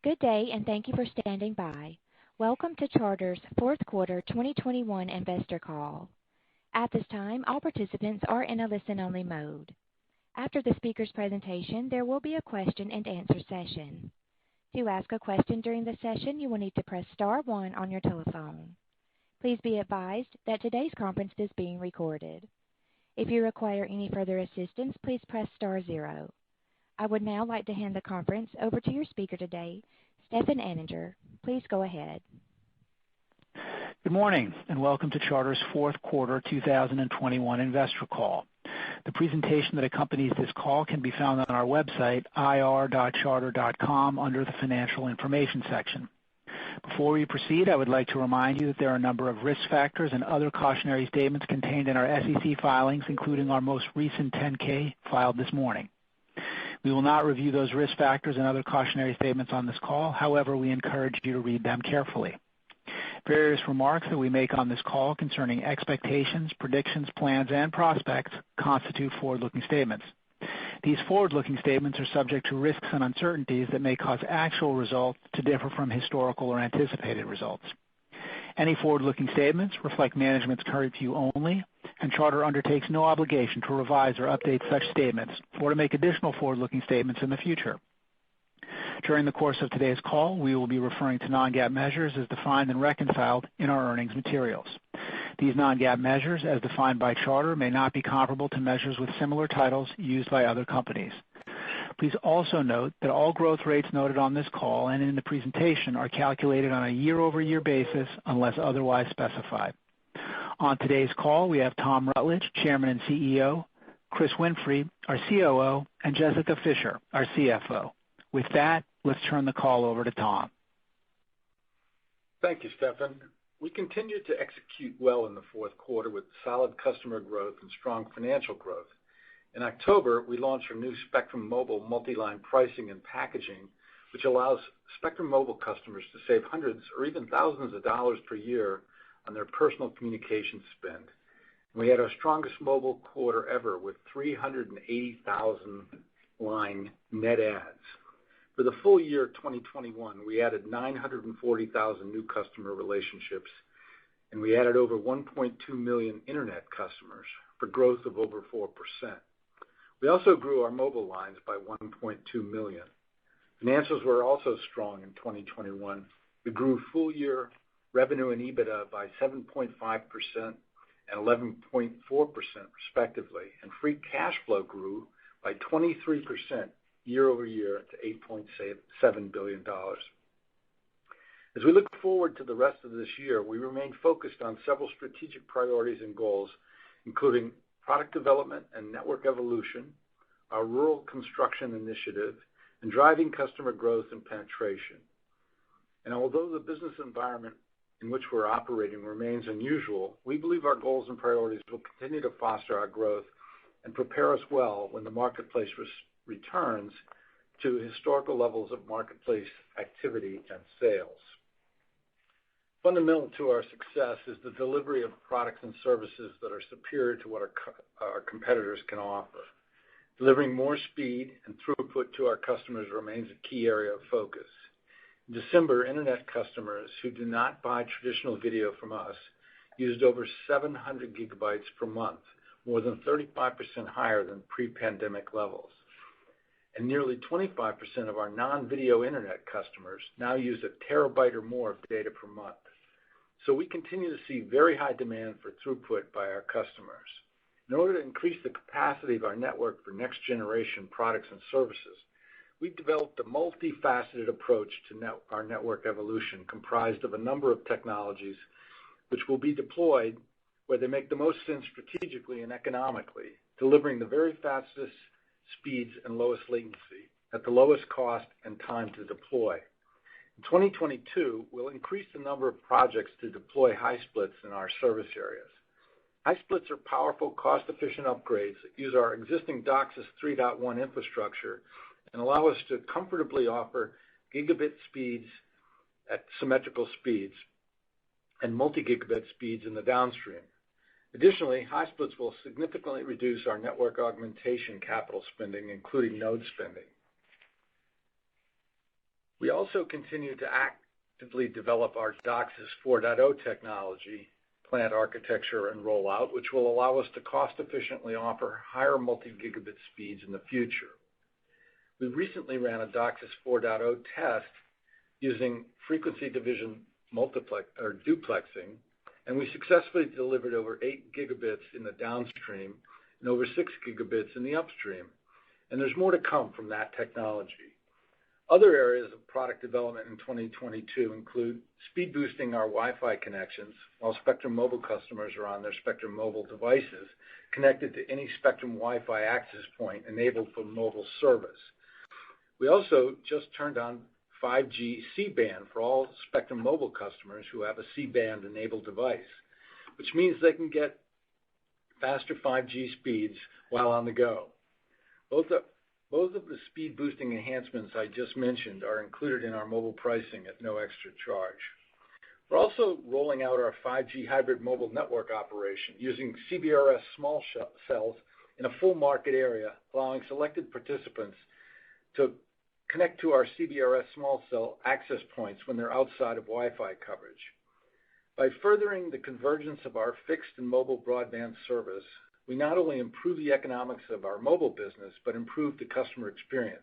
Good day, and thank you for standing by. Welcome to Charter's fourth quarter 2021 investor call. At this time, all participants are in a listen-only mode. After the speaker's presentation, there will be a question-and-answer session. To ask a question during the session, you will need to press star one on your telephone. Please be advised that today's conference is being recorded. If you require any further assistance, please press star zero. I would now like to hand the conference over to your speaker today, Stefan Anninger. Please go ahead. Good morning, and welcome to Charter's fourth quarter 2021 investor call. The presentation that accompanies this call can be found on our website, ir.charter.com, under the Financial Information section. Before we proceed, I would like to remind you that there are a number of risk factors and other cautionary statements contained in our SEC filings, including our most recent 10-K filed this morning. We will not review those risk factors and other cautionary statements on this call. However, we encourage you to read them carefully. Various remarks that we make on this call concerning expectations, predictions, plans, and prospects constitute forward-looking statements. These forward-looking statements are subject to risks and uncertainties that may cause actual results to differ from historical or anticipated results. Any forward-looking statements reflect management's current view only, and Charter undertakes no obligation to revise or update such statements or to make additional forward-looking statements in the future. During the course of today's call, we will be referring to non-GAAP measures as defined and reconciled in our earnings materials. These non-GAAP measures, as defined by Charter, may not be comparable to measures with similar titles used by other companies. Please also note that all growth rates noted on this call and in the presentation are calculated on a year-over-year basis unless otherwise specified. On today's call, we have Tom Rutledge, Chairman and CEO, Chris Winfrey, our COO, and Jessica Fischer, our CFO. With that, let's turn the call over to Tom. Thank you, Stefan. We continued to execute well in the fourth quarter with solid customer growth and strong financial growth. In October, we launched our new Spectrum Mobile multi-line pricing and packaging, which allows Spectrum Mobile customers to save hundreds or even thousands of dollars per year on their personal communications spend. We had our strongest mobile quarter ever with 380,000 line net adds. For the full year 2021, we added 940,000 new customer relationships, and we added over 1.2 million internet customers for growth of over 4%. We also grew our mobile lines by 1.2 million. Financials were also strong in 2021. We grew full-year revenue and EBITDA by 7.5% and 11.4% respectively, and free cash flow grew by 23% year-over-year to $8.7 billion. As we look forward to the rest of this year, we remain focused on several strategic priorities and goals, including product development and network evolution, our rural construction initiative, and driving customer growth and penetration. And although the business environment in which we're operating remains unusual, we believe our goals and priorities will continue to foster our growth and prepare us well when the marketplace returns to historical levels of marketplace activity and sales. Fundamental to our success is the delivery of products and services that are superior to what our competitors can offer. Delivering more speed and throughput to our customers remains a key area of focus. In December, internet customers who do not buy traditional video from us used over 700 gigabytes per month, more than 35% higher than pre-pandemic levels. And nearly 25% of our non-video internet customers now use a terabyte or more of data per month. So we continue to see very high demand for throughput by our customers. In order to increase the capacity of our network for next-generation products and services, we've developed a multifaceted approach to our network evolution comprised of a number of technologies which will be deployed where they make the most sense strategically and economically, delivering the very fastest speeds and lowest latency at the lowest cost and time to deploy. In 2022, we'll increase the number of projects to deploy high splits in our service areas. High splits are powerful, cost-efficient upgrades that use our existing DOCSIS 3.1 infrastructure and allow us to comfortably offer gigabit speeds at symmetrical speeds and multi-gigabit speeds in the downstream. Additionally, high splits will significantly reduce our network augmentation capital spending, including node spending. We also continue to actively develop our DOCSIS 4.0 technology, plant architecture, and rollout, which will allow us to cost-efficiently offer higher multi-gigabit speeds in the future. We recently ran a DOCSIS 4.0 test using frequency division duplexing, and we successfully delivered over 8 gigabits in the downstream and over 6 gigabits in the upstream, and there's more to come from that technology. Other areas of product development in 2022 include speed boosting our Wi-Fi connections while Spectrum Mobile customers are on their Spectrum Mobile devices connected to any Spectrum Wi-Fi access point enabled for mobile service. We also just turned on 5G C-band for all Spectrum Mobile customers who have a C-band enabled device, which means they can get faster 5G speeds while on the go. Both of the speed boosting enhancements I just mentioned are included in our mobile pricing at no extra charge. We're also rolling out our 5G hybrid mobile network operation using CBRS small cells in a full market area, allowing selected participants to connect to our CBRS small cell access points when they're outside of Wi-Fi coverage. By furthering the convergence of our fixed and mobile broadband service, we not only improve the economics of our mobile business, but improve the customer experience.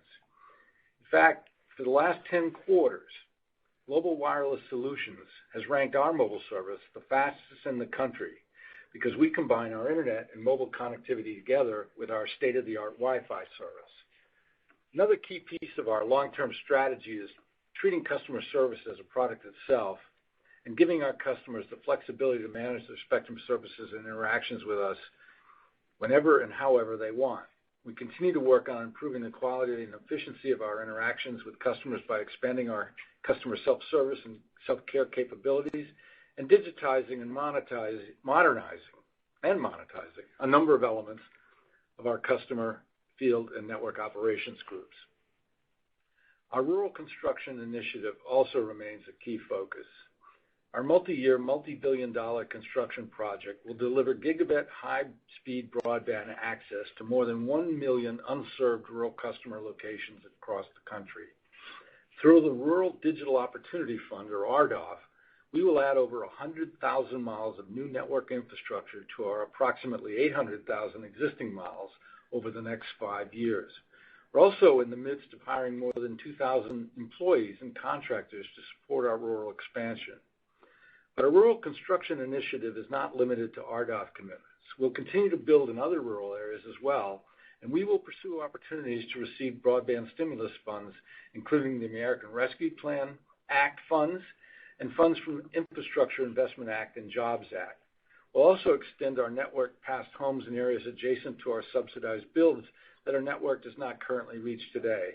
In fact, for the last 10 quarters, Global Wireless Solutions has ranked our mobile service the fastest in the country because we combine our internet and mobile connectivity together with our state-of-the-art Wi-Fi service. Another key piece of our long-term strategy is treating customer service as a product itself and giving our customers the flexibility to manage their Spectrum services and interactions with us whenever and however they want. We continue to work on improving the quality and efficiency of our interactions with customers by expanding our customer self-service and self-care capabilities and digitizing and modernizing a number of elements of our customer, field, and network operations groups. Our rural construction initiative also remains a key focus. Our multi-year, multi-billion-dollar construction project will deliver gigabit high-speed broadband access to more than 1 million unserved rural customer locations across the country. Through the Rural Digital Opportunity Fund, or RDOF, we will add over 100,000 miles of new network infrastructure to our approximately 800,000 existing miles over the next 5 years. We're also in the midst of hiring more than 2,000 employees and contractors to support our rural expansion. But our rural construction initiative is not limited to RDOF commitments. We'll continue to build in other rural areas as well, and we will pursue opportunities to receive broadband stimulus funds, including the American Rescue Plan Act funds and funds from Infrastructure Investment Act and Jobs Act. We'll also extend our network past homes in areas adjacent to our subsidized builds that our network does not currently reach today.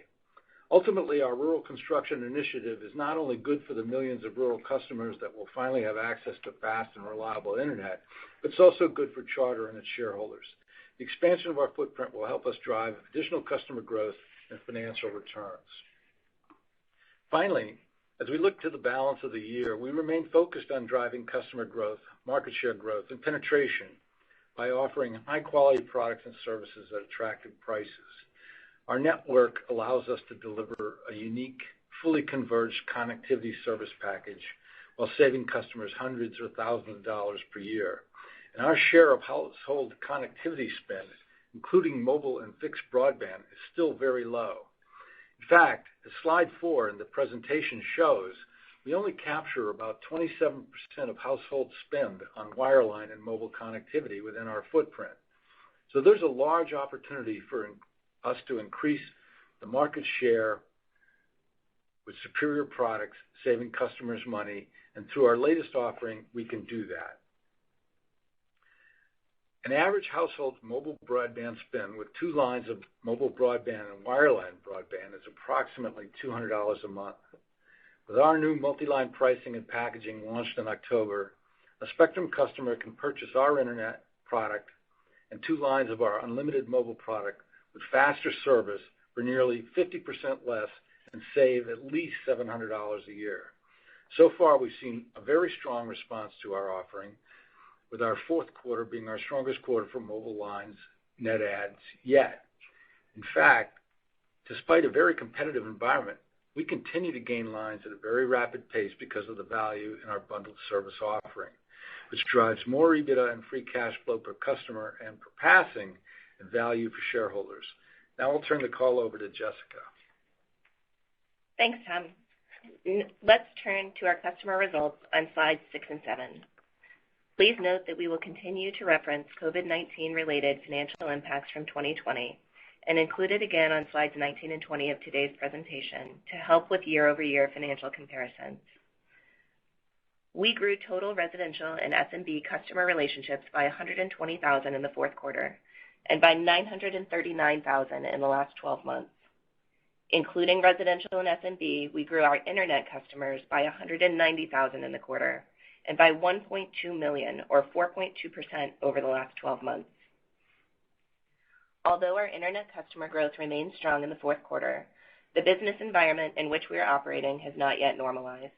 Ultimately, our rural construction initiative is not only good for the millions of rural customers that will finally have access to fast and reliable internet, but it's also good for Charter and its shareholders. The expansion of our footprint will help us drive additional customer growth and financial returns. Finally, as we look to the balance of the year, we remain focused on driving customer growth, market share growth, and penetration by offering high-quality products and services at attractive prices. Our network allows us to deliver a unique, fully converged connectivity service package while saving customers hundreds or thousands of dollars per year. And our share of household connectivity spend, including mobile and fixed broadband, is still very low. In fact, as slide 4 in the presentation shows, we only capture about 27% of household spend on wireline and mobile connectivity within our footprint. So there's a large opportunity for us to increase the market share with superior products, saving customers money, and through our latest offering, we can do that. An average household mobile broadband spend with 2 lines of mobile broadband and wireline broadband is approximately $200 a month. With our new multi-line pricing and packaging launched in October, a Spectrum customer can purchase our internet product and 2 lines of our unlimited mobile product with faster service for nearly 50% less and save at least $700 a year. So far, we've seen a very strong response to our offering, with our fourth quarter being our strongest quarter for mobile lines net adds yet. In fact, despite a very competitive environment, We continue to gain lines at a very rapid pace because of the value in our bundled service offering, which drives more EBITDA and free cash flow per customer and per passing and value for shareholders. Now I'll turn the call over to Jessica. Thanks, Tom. Let's turn to our customer results on slides 6 and 7. Please note that we will continue to reference COVID-19 related financial impacts from 2020 and include it again on slides 19 and 20 of today's presentation to help with year-over-year financial comparisons. We grew total residential and SMB customer relationships by 120,000 in the fourth quarter and by 939,000 in the last 12 months. Including residential and SMB, we grew our internet customers by 190,000 in the quarter and by 1.2 million, or 4.2% over the last 12 months. Although our internet customer growth remains strong in the fourth quarter, the business environment in which we are operating has not yet normalized.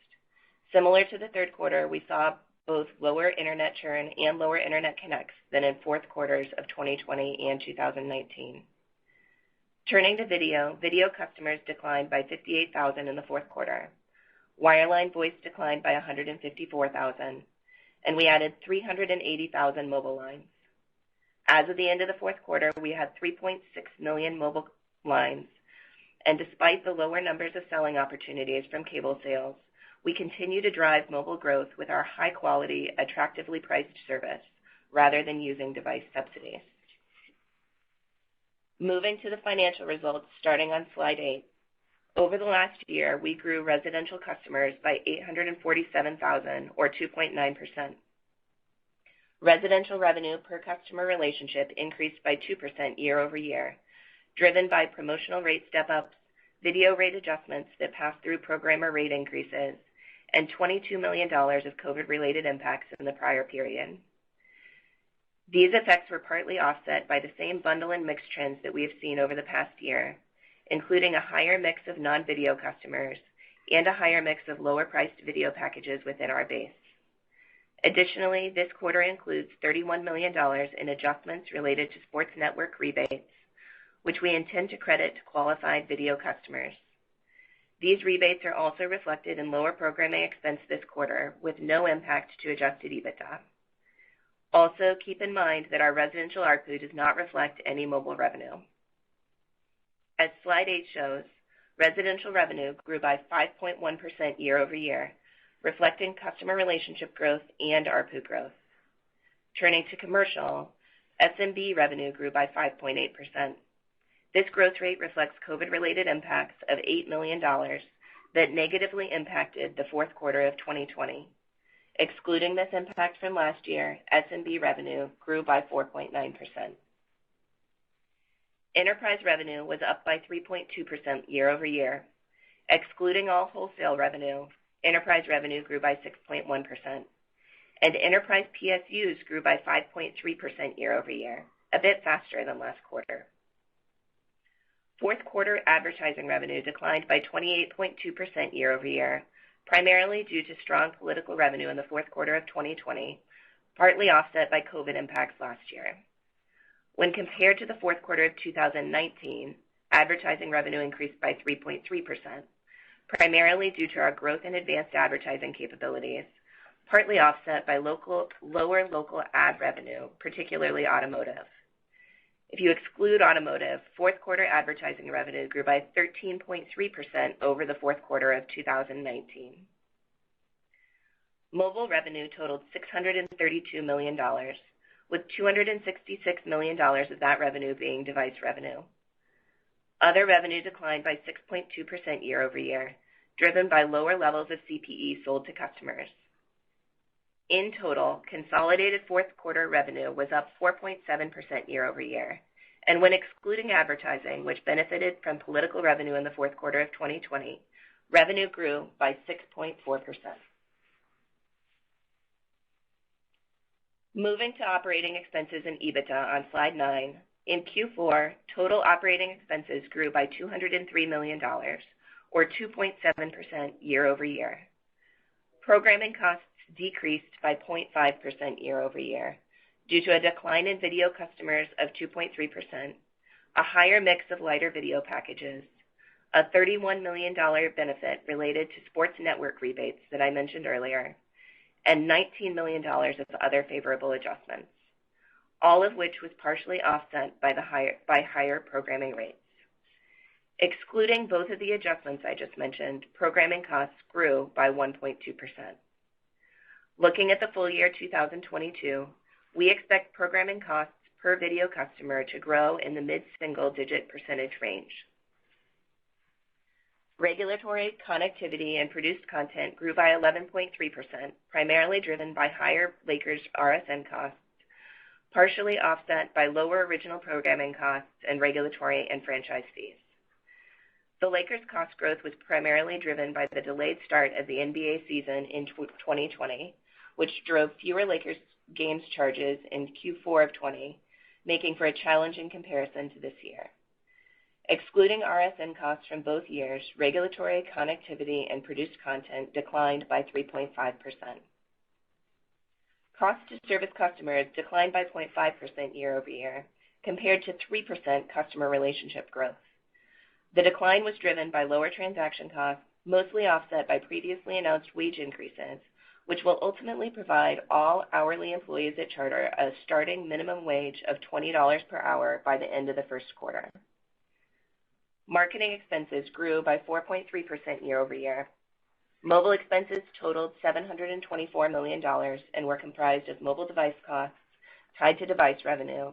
Similar to the third quarter, we saw both lower internet churn and lower internet connects than in fourth quarters of 2020 and 2019. Turning to video customers declined by 58,000 in the fourth quarter. Wireline voice declined by 154,000, and we added 380,000 mobile lines. As of the end of the fourth quarter, we had 3.6 million mobile lines, and despite the lower numbers of selling opportunities from cable sales, we continue to drive mobile growth with our high-quality, attractively priced service rather than using device subsidies. Moving to the financial results starting on slide 8. Over the last year, we grew residential customers by 847,000, or 2.9%. Residential revenue per customer relationship increased by 2% year over year, driven by promotional rate step-ups, video rate adjustments that pass through programmer rate increases, and $22 million of COVID-related impacts in the prior period. These effects were partly offset by the same bundle and mix trends that we have seen over the past year, including a higher mix of non-video customers and a higher mix of lower-priced video packages within our base. Additionally, this quarter includes $31 million in adjustments related to sports network rebates, which we intend to credit to qualified video customers. These rebates are also reflected in lower programming expense this quarter, with no impact to adjusted EBITDA. Also, keep in mind that our residential ARPU does not reflect any mobile revenue. As slide 8 shows, residential revenue grew by 5.1% year over year, reflecting customer relationship growth and ARPU growth. Turning to commercial, SMB revenue grew by 5.8%. This growth rate reflects COVID-related impacts of $8 million that negatively impacted the fourth quarter of 2020. Excluding this impact from last year, SMB revenue grew by 4.9%. Enterprise revenue was up by 3.2% year over year. Excluding all wholesale revenue, enterprise revenue grew by 6.1%, and enterprise PSUs grew by 5.3% year over year, a bit faster than last quarter. Fourth quarter advertising revenue declined by 28.2% year over year, primarily due to strong political revenue in the fourth quarter of 2020, partly offset by COVID impacts last year. When compared to the fourth quarter of 2019, advertising revenue increased by 3.3%, primarily due to our growth in advanced advertising capabilities, partly offset by lower local ad revenue, particularly automotive. If you exclude automotive, fourth quarter advertising revenue grew by 13.3% over the fourth quarter of 2019. Mobile revenue totaled $632 million, with $266 million of that revenue being device revenue. Other revenue declined by 6.2% year over year, driven by lower levels of CPE sold to customers. In total, consolidated fourth quarter revenue was up 4.7% year over year, and when excluding advertising, which benefited from political revenue in the fourth quarter of 2020, revenue grew by 6.4%. Moving to operating expenses and EBITDA on slide 9, in Q4, total operating expenses grew by $203 million, or 2.7% year over year. Programming costs decreased by 0.5% year over year due to a decline in video customers of 2.3%, a higher mix of lighter video packages, a $31 million benefit related to sports network rebates that I mentioned earlier, and $19 million of other favorable adjustments, all of which was partially offset by higher programming rates. Excluding both of the adjustments I just mentioned, programming costs grew by 1.2%. Looking at the full year 2022, we expect programming costs per video customer to grow in the mid-single-digit percentage range. Regulatory, connectivity, and produced content grew by 11.3%, primarily driven by higher Lakers RSN costs, partially offset by lower original programming costs and regulatory and franchise fees. The Lakers' cost growth was primarily driven by the delayed start of the NBA season in 2020, which drove fewer Lakers games charges in Q4 of 20, making for a challenging comparison to this year. Excluding RSN costs from both years, regulatory, connectivity, and produced content declined by 3.5%. Cost to service customers declined by 0.5% year over year, compared to 3% customer relationship growth. The decline was driven by lower transaction costs, mostly offset by previously announced wage increases, which will ultimately provide all hourly employees at Charter a starting minimum wage of $20 per hour by the end of the first quarter. Marketing expenses grew by 4.3% year over year. Mobile expenses totaled $724 million and were comprised of mobile device costs tied to device revenue,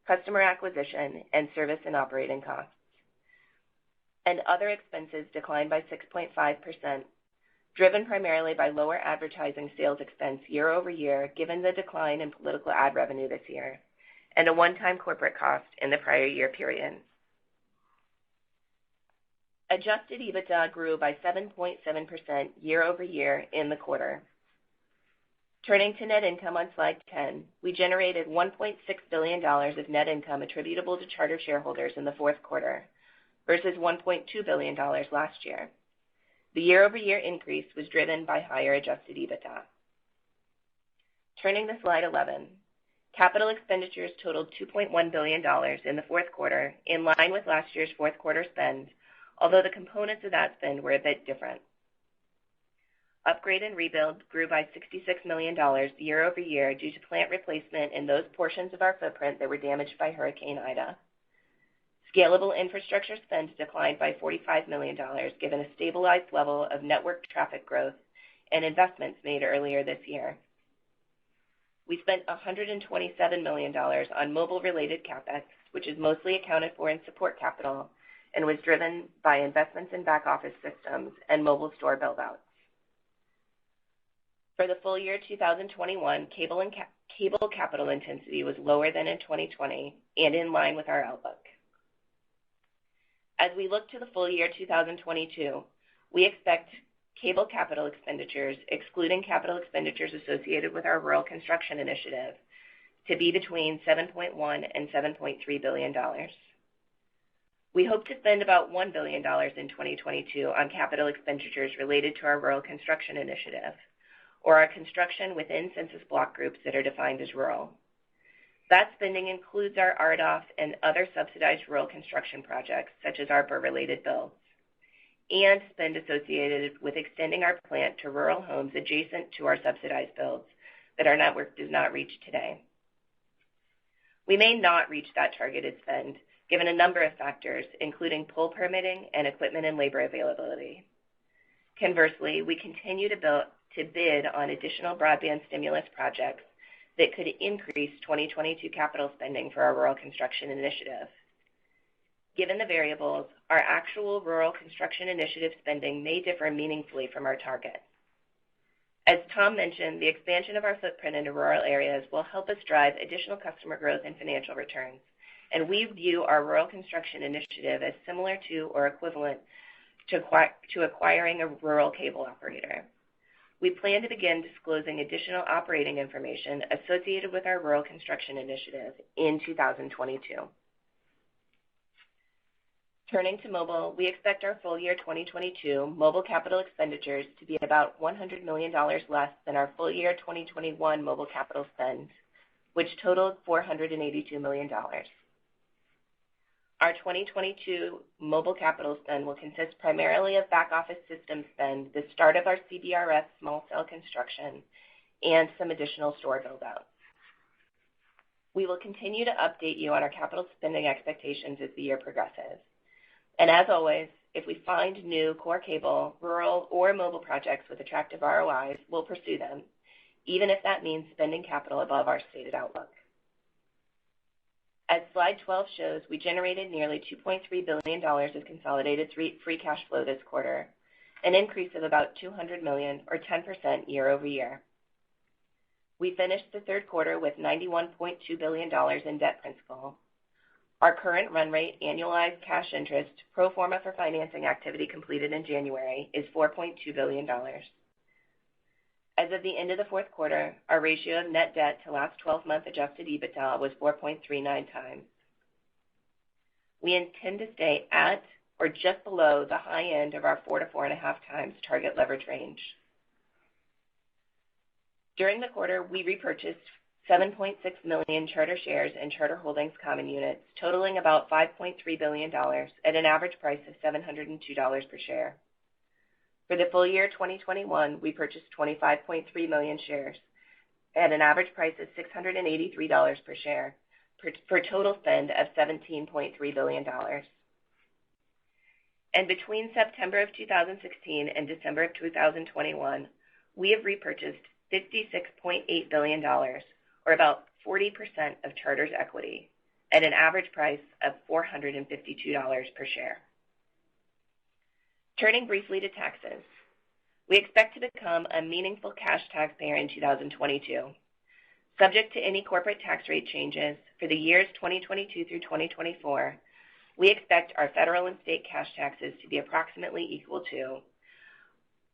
customer acquisition, and service and operating costs. And other expenses declined by 6.5%, driven primarily by lower advertising sales expense year over year, given the decline in political ad revenue this year, and a one-time corporate cost in the prior year period. Adjusted EBITDA grew by 7.7% year over year in the quarter. Turning to net income on slide 10, we generated $1.6 billion of net income attributable to Charter shareholders in the fourth quarter versus $1.2 billion last year. The year-over-year increase was driven by higher adjusted EBITDA. Turning to slide 11, capital expenditures totaled $2.1 billion in the fourth quarter, in line with last year's fourth quarter spend, although the components of that spend were a bit different. Upgrade and rebuild grew by $66 million year over year due to plant replacement in those portions of our footprint that were damaged by Hurricane Ida. Scalable infrastructure spend declined by $45 million, given a stabilized level of network traffic growth and investments made earlier this year. We spent $127 million on mobile-related CapEx, which is mostly accounted for in support capital, and was driven by investments in back-office systems and mobile store build-outs. For the full year 2021, cable capital intensity was lower than in 2020 and in line with our outlook. As we look to the full year 2022, we expect cable capital expenditures, excluding capital expenditures associated with our rural construction initiative, to be between $7.1 and $7.3 billion. We hope to spend about $1 billion in 2022 on capital expenditures related to our rural construction initiative, or our construction within census block groups that are defined as rural. That spending includes our RDOF and other subsidized rural construction projects, such as ARPA-related builds, and spend associated with extending our plant to rural homes adjacent to our subsidized builds that our network does not reach today. We may not reach that targeted spend, given a number of factors, including pole permitting and equipment and labor availability. Conversely, we continue to bid on additional broadband stimulus projects that could increase 2022 capital spending for our rural construction initiative. Given the variables, our actual rural construction initiative spending may differ meaningfully from our target. As Tom mentioned, the expansion of our footprint into rural areas will help us drive additional customer growth and financial returns, and we view our rural construction initiative as similar to or equivalent to acquiring a rural cable operator. We plan to begin disclosing additional operating information associated with our rural construction initiative in 2022. Turning to mobile, we expect our full year 2022 mobile capital expenditures to be about $100 million less than our full year 2021 mobile capital spend, which totaled $482 million. Our 2022 mobile capital spend will consist primarily of back-office system spend, the start of our CBRS small cell construction, and some additional store build-outs. We will continue to update you on our capital spending expectations as the year progresses. And as always, if we find new core cable, rural, or mobile projects with attractive ROIs, we'll pursue them, even if that means spending capital above our stated outlook. As slide 12 shows, we generated nearly $2.3 billion of consolidated free cash flow this quarter, an increase of about $200 million or 10% year over year. We finished the third quarter with $91.2 billion in debt principal. Our current run rate annualized cash interest, pro forma for financing activity completed in January, is $4.2 billion. As of the end of the fourth quarter, our ratio of net debt to last 12-month adjusted EBITDA was 4.39 times. We intend to stay at or just below the high end of our 4 to 4.5 times target leverage range. During the quarter, we repurchased 7.6 million Charter shares and Charter Holdings common units, totaling about $5.3 billion at an average price of $702 per share. For the full year 2021, we purchased 25.3 million shares at an average price of $683 per share, for a total spend of $17.3 billion. And between September of 2016 and December of 2021, we have repurchased $56.8 billion, or about 40% of Charter's equity, at an average price of $452 per share. Turning briefly to taxes, we expect to become a meaningful cash taxpayer in 2022. Subject to any corporate tax rate changes for the years 2022 through 2024, we expect our federal and state cash taxes to be approximately equal to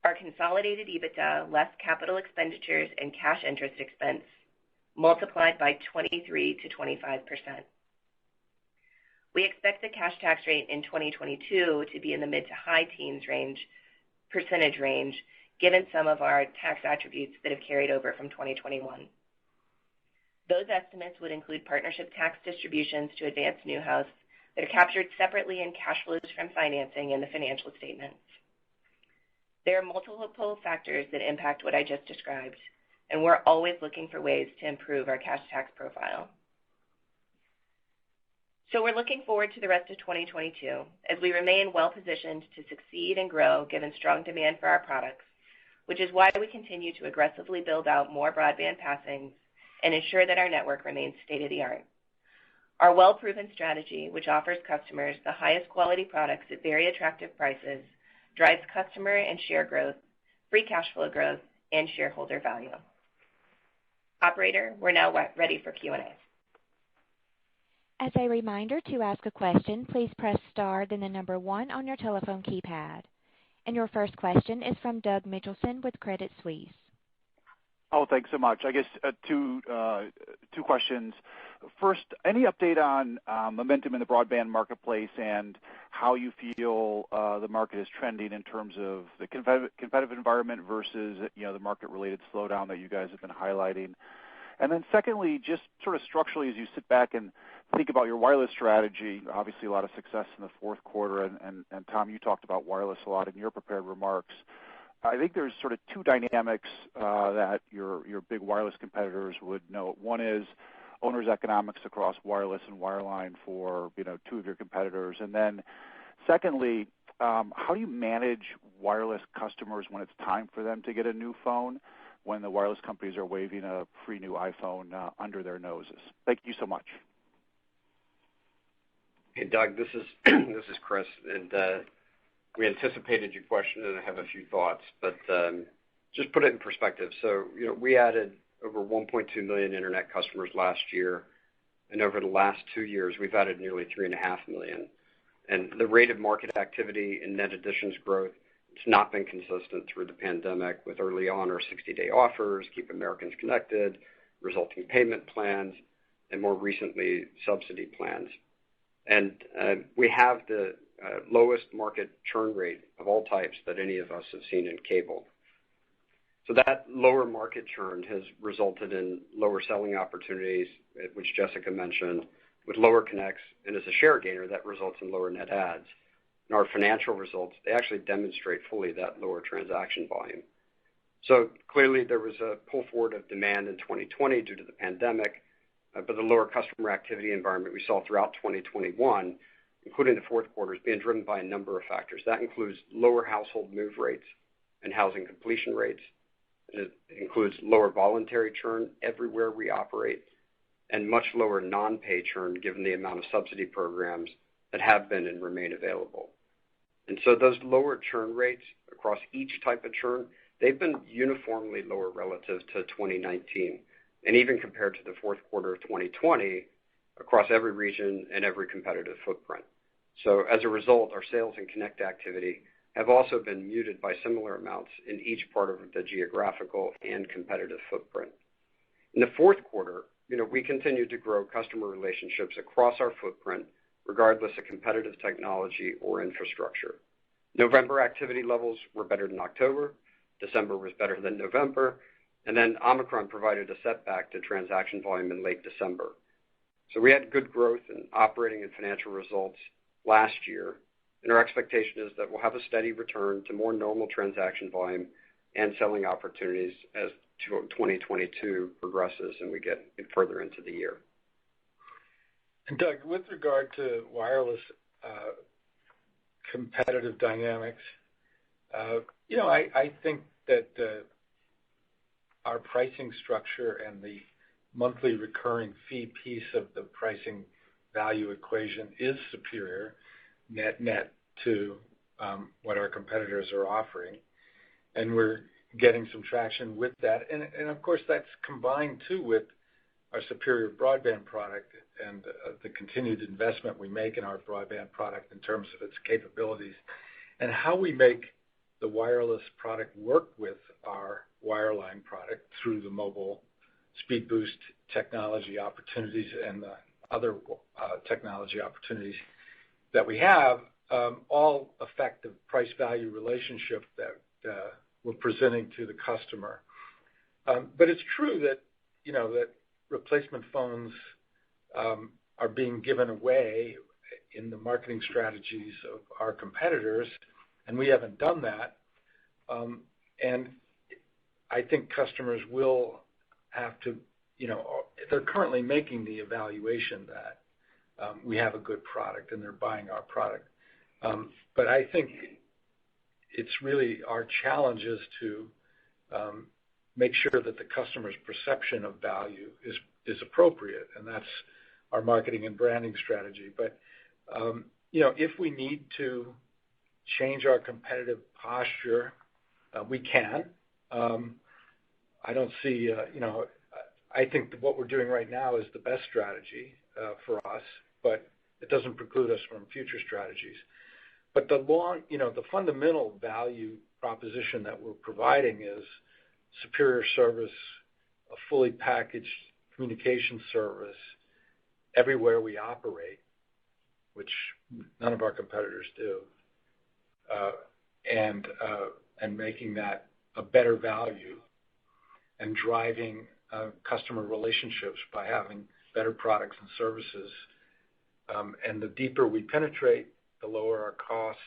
our consolidated EBITDA less capital expenditures and cash interest expense multiplied by 23 to 25%. We expect the cash tax rate in 2022 to be in the mid to high teens percentage range, given some of our tax attributes that have carried over from 2021. Those estimates would include partnership tax distributions to Advance Newhouse that are captured separately in cash flows from financing in the financial statements. There are multiple factors that impact what I just described, and we're always looking for ways to improve our cash tax profile. So we're looking forward to the rest of 2022 as we remain well-positioned to succeed and grow given strong demand for our products, which is why we continue to aggressively build out more broadband passings and ensure that our network remains state-of-the-art. Our well-proven strategy, which offers customers the highest quality products at very attractive prices, drives customer and share growth, free cash flow growth, and shareholder value. Operator, we're now ready for Q&A. As a reminder, to ask a question, please press star, then the number 1 on your telephone keypad. And your first question is from Doug Mitchelson with Credit Suisse. Oh, thanks so much. I guess two questions. First, any update on momentum in the broadband marketplace and how you feel the market is trending in terms of the competitive environment versus the market-related slowdown that you guys have been highlighting? And then secondly, just sort of structurally, as you sit back and think about your wireless strategy, obviously a lot of success in the fourth quarter, and Tom, you talked about wireless a lot in your prepared remarks. I think there's sort of two dynamics that your big wireless competitors would note. One is owners' economics across wireless and wireline for two of your competitors, and then secondly, how do you manage wireless customers when it's time for them to get a new phone, when the wireless companies are waving a free new iPhone under their noses? Thank you so much. Hey, Doug, this is Chris, and we anticipated your question, and I have a few thoughts, but just put it in perspective. So, we added over 1.2 million internet customers last year, and over the last 2 years, we've added nearly 3.5 million. And the rate of market activity and net additions growth, it's not been consistent through the pandemic, with early on our 60-day offers, Keep Americans Connected, resulting payment plans, and more recently, subsidy plans. And we have the lowest market churn rate of all types that any of us have seen in cable. So that lower market churn has resulted in lower selling opportunities, which Jessica mentioned, with lower connects, and as a share gainer, that results in lower net adds. In our financial results, they actually demonstrate fully that lower transaction volume. So clearly there was a pull forward of demand in 2020 due to the pandemic, but the lower customer activity environment we saw throughout 2021, including the fourth quarter, is being driven by a number of factors. That includes lower household move rates and housing completion rates. It includes lower voluntary churn everywhere we operate, and much lower non-pay churn given the amount of subsidy programs that have been and remain available. And so those lower churn rates across each type of churn, they've been uniformly lower relative to 2019, and even compared to the fourth quarter of 2020 across every region and every competitive footprint. So as a result, our sales and connect activity have also been muted by similar amounts in each part of the geographical and competitive footprint. In the fourth quarter, we continued to grow customer relationships across our footprint, regardless of competitive technology or infrastructure. November activity levels were better than October, December was better than November, and then Omicron provided a setback to transaction volume in late December. So we had good growth in operating and financial results last year, and our expectation is that we'll have a steady return to more normal transaction volume and selling opportunities as 2022 progresses and we get further into the year. And Doug, with regard to wireless competitive dynamics, I think that our pricing structure and the monthly recurring fee piece of the pricing value equation is superior net to what our competitors are offering, and we're getting some traction with that. And of course, that's combined too with our superior broadband product and the continued investment we make in our broadband product in terms of its capabilities and how we make the wireless product work with our wireline product through the mobile speed boost technology opportunities and the other technology opportunities that we have, all affect the price value relationship that we're presenting to the customer. But it's true that that replacement phones are being given away in the marketing strategies of our competitors, and we haven't done that. And I think customers will have to, they're currently making the evaluation that we have a good product and they're buying our product. But I think it's really our challenge is to make sure that the customer's perception of value is appropriate, and that's our marketing and branding strategy. But if we need to change our competitive posture, we can. I don't see, I think that what we're doing right now is the best strategy for us, but it doesn't preclude us from future strategies. But the fundamental value proposition that we're providing is superior service, a fully packaged communication service everywhere we operate, which none of our competitors do, and making that a better value and driving customer relationships by having better products and services. And the deeper we penetrate, the lower our costs,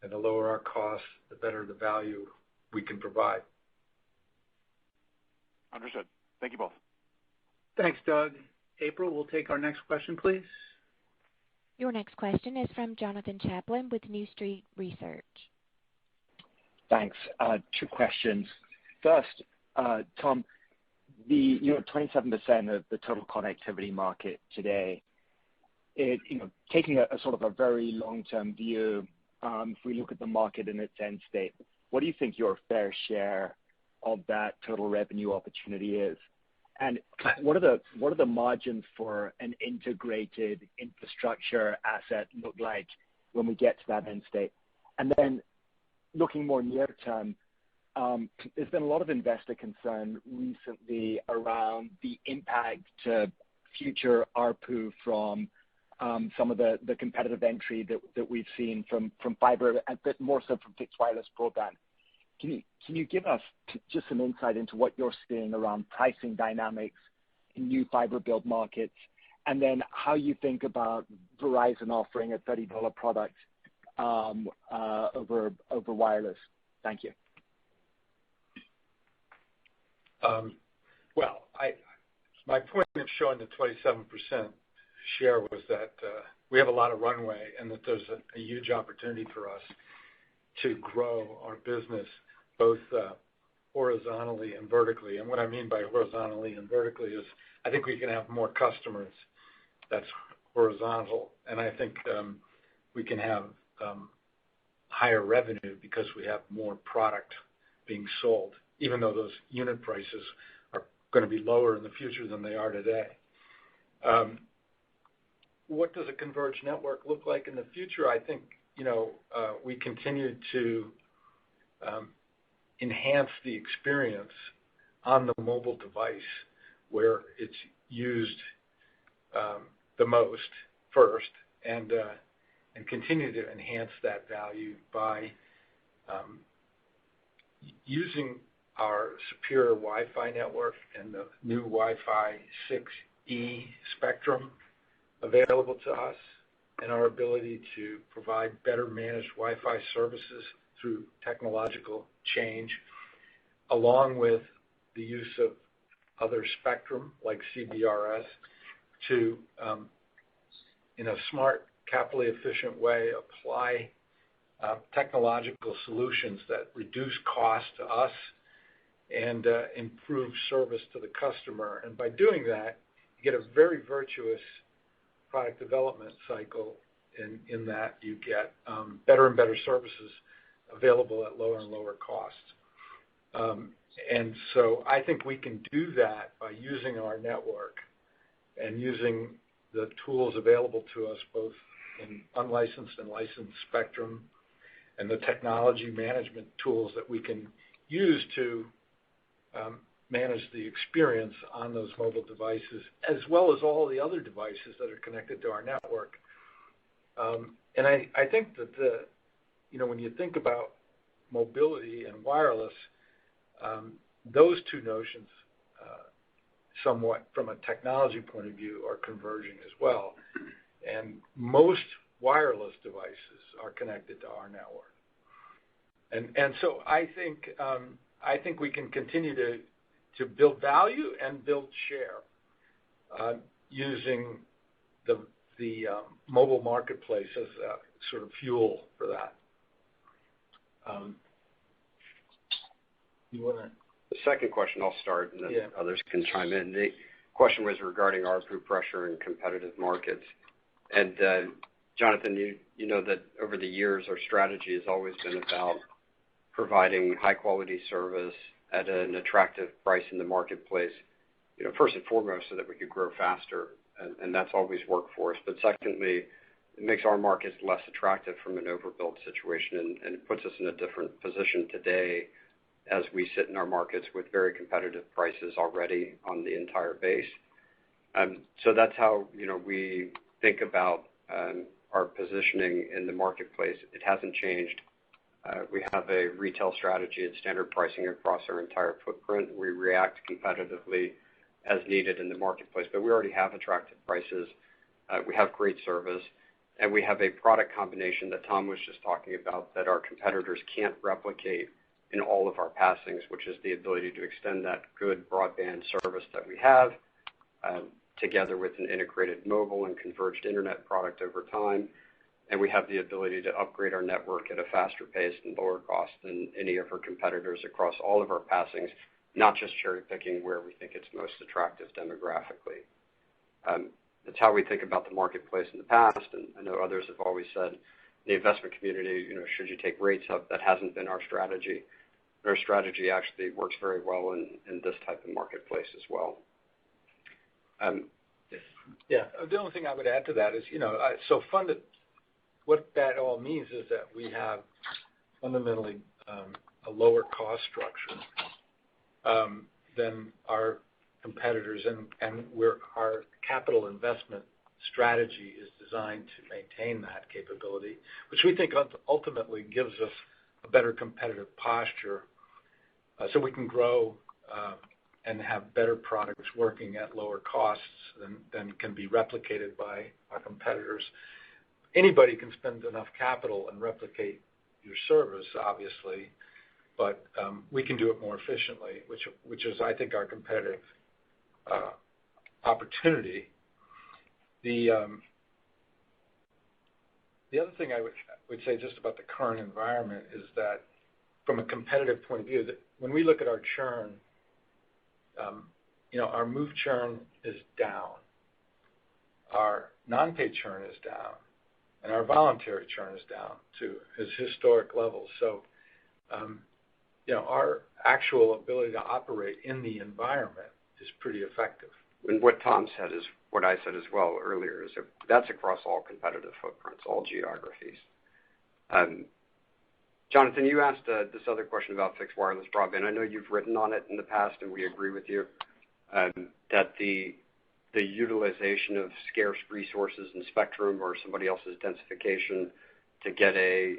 and the lower our costs, the better the value we can provide. Understood. Thank you both. Thanks, Doug. April, we'll take our next question, please. Your next question is from Jonathan Chaplin with New Street Research. Thanks. Two questions. First, Tom, the 27% of the total connectivity market today, taking a sort of a very long-term view, if we look at the market in its end state, what do you think your fair share of that total revenue opportunity is? And what are the margins for an integrated infrastructure asset look like when we get to that end state? And then looking more near term, there's been a lot of investor concern recently around the impact to future ARPU from some of the competitive entry that we've seen from fiber, a bit more so from fixed wireless broadband. Can you give us just some insight into what you're seeing around pricing dynamics in new fiber build markets and then how you think about Verizon offering a $30 product over wireless. Thank you. Well, my point of showing the 27% share was that we have a lot of runway and that there's a huge opportunity for us to grow our business both horizontally and vertically. And what I mean by horizontally and vertically is I think we can have more customers. That's horizontal. And I think we can have higher revenue because we have more product being sold, even though those unit prices are going to be lower in the future than they are today. What does a converged network look like in the future? I think, we continue to enhance the experience on the mobile device where it's used the most first, and continue to enhance that value by using our superior Wi-Fi network and the new Wi-Fi 6E spectrum available to us, and our ability to provide better managed Wi-Fi services through technological change, along with the use of other spectrum like CBRS to, in a smart, capitally efficient way, apply technological solutions that reduce cost to us and improve service to the customer. And by doing that, you get a very virtuous product development cycle in that you get better and better services available at lower and lower costs. And so I think we can do that by using our network and using the tools available to us both in unlicensed and licensed spectrum, and the technology management tools that we can use to manage the experience on those mobile devices, as well as all the other devices that are connected to our network. And I think that when you think about mobility and wireless, those two notions, somewhat from a technology point of view, are converging as well. And most wireless devices are connected to our network. And so I think we can continue to build value and build share using the mobile marketplace as a sort of fuel for that. You want to? The second question, I'll start, and then others can chime in. The question was regarding ARPU pressure in competitive markets. And Jonathan, you know that over the years, our strategy has always been about providing high-quality service at an attractive price in the marketplace, first and foremost, so that we could grow faster, and that's always worked for us. But secondly, it makes our markets less attractive from an overbuild situation, and it puts us in a different position today as we sit in our markets with very competitive prices already on the entire base. So that's how we think about our positioning in the marketplace. It hasn't changed. We have a retail strategy and standard pricing across our entire footprint. We react competitively as needed in the marketplace, but we already have attractive prices. We have great service, and we have a product combination that Tom was just talking about that our competitors can't replicate in all of our passings, which is the ability to extend that good broadband service that we have together with an integrated mobile and converged internet product over time. And we have the ability to upgrade our network at a faster pace and lower cost than any of our competitors across all of our passings, not just cherry picking where we think it's most attractive demographically. That's how we think about the marketplace in the past, and I know others have always said, the investment community, should you take rates up? That hasn't been our strategy. Our strategy actually works very well in this type of marketplace as well. The only thing I would add to that is, what that all means is that we have fundamentally a lower cost structure than our competitors, and our capital investment strategy is designed to maintain that capability, which we think ultimately gives us a better competitive posture so we can grow and have better products working at lower costs than can be replicated by our competitors. Anybody can spend enough capital and replicate your service, obviously, but we can do it more efficiently, which is, I think, our competitive opportunity. The other thing I would say just about the current environment is that from a competitive point of view, that when we look at our churn, our move churn is down, our non-pay churn is down, and our voluntary churn is down to its historic levels. So, our actual ability to operate in the environment is pretty effective. And what Tom said is what I said as well earlier, is that that's across all competitive footprints, all geographies. Jonathan, you asked this other question about fixed wireless broadband. I know you've written on it in the past, and we agree with you that the utilization of scarce resources and spectrum or somebody else's densification to get a